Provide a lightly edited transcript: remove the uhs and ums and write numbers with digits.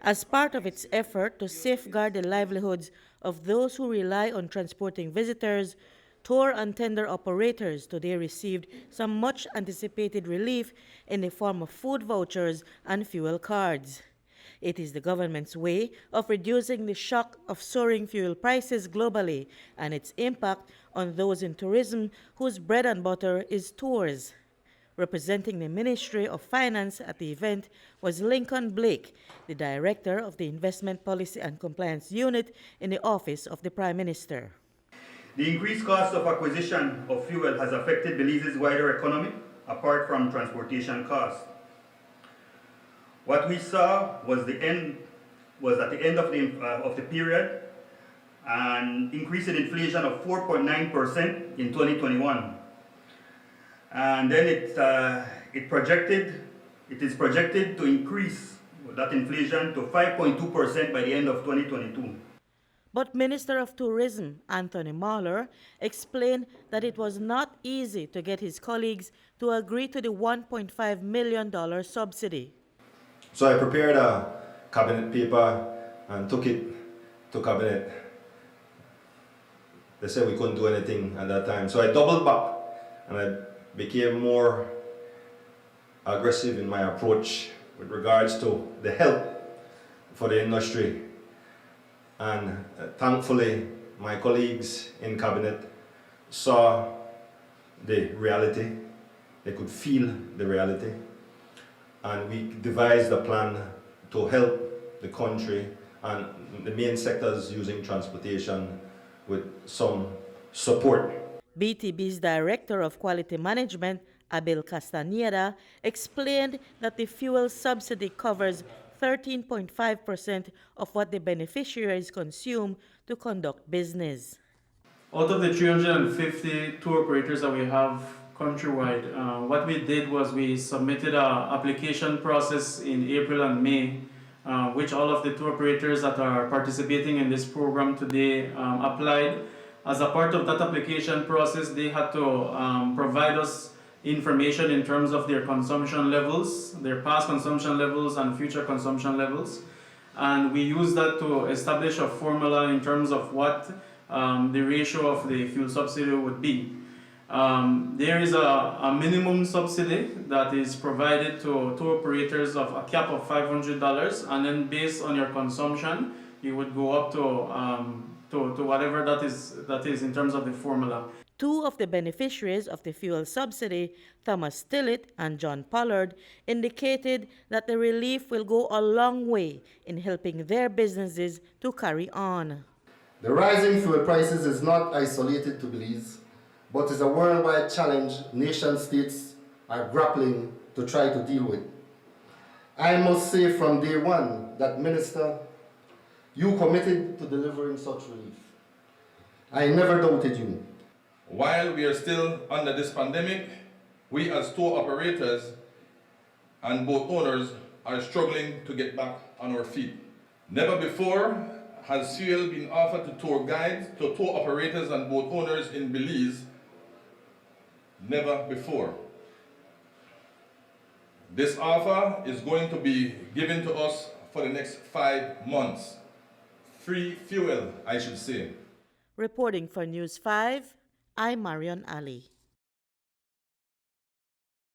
As part of its effort to safeguard the livelihoods of those who rely on transporting visitors, tour and tender operators today received some much-anticipated relief in the form of food vouchers and fuel cards. It is the government's way of reducing the shock of soaring fuel prices globally and its impact on those in tourism whose bread and butter is tours. Representing the Ministry of Finance at the event was Lincoln Blake, the Director of the Investment Policy and Compliance Unit in the Office of the Prime Minister. The increased cost of acquisition of fuel has affected Belize's wider economy, apart from transportation costs. What we saw was at the end of the period an increase in inflation of 4.9% in 2021. And then it is projected to increase that inflation to 5.2% by the end of 2022. But Minister of Tourism Anthony Mahler explained that it was not easy to get his colleagues to agree to the $1.5 million subsidy. So I prepared a cabinet paper and took it to cabinet. They said we couldn't do anything at that time. So I doubled back and I became more aggressive in my approach with regards to the help for the industry. And thankfully, my colleagues in cabinet saw the reality. They could feel the reality. And we devised a plan to help the country and the main sectors using transportation with some support. B.T.B's Director of Quality Management, Abel Castaneda, explained that the fuel subsidy covers 13.5% of what the beneficiaries consume to conduct business. Out of the 350 tour operators that we have countrywide, what we did was we submitted an application process in April and May, which all of the tour operators that are participating in this program today applied. As a part of that application process, they had to provide us information in terms of their consumption levels, their past consumption levels and future consumption levels. And we used that to establish a formula in terms of what the ratio of the fuel subsidy would be. There is a minimum subsidy that is provided to tour operators of a cap of $500, and then based on your consumption, you would go up to whatever that is in terms of the formula. Two of the beneficiaries of the fuel subsidy, Thomas Tillett and John Pollard, indicated that the relief will go a long way in helping their businesses to carry on. The rising fuel prices is not isolated to Belize, but is a worldwide challenge nation states are grappling to try to deal with. I must say from day one that, Minister, you committed to delivering such relief. I never doubted you. While we are still under this pandemic, we as tour operators and boat owners are struggling to get back on our feet. Never before has fuel been offered to tour guides, to tour operators and boat owners in Belize. Never before. This offer is going to be given to us for the next 5 months. Free fuel, I should say. Reporting for News 5, I'm Marion Ali.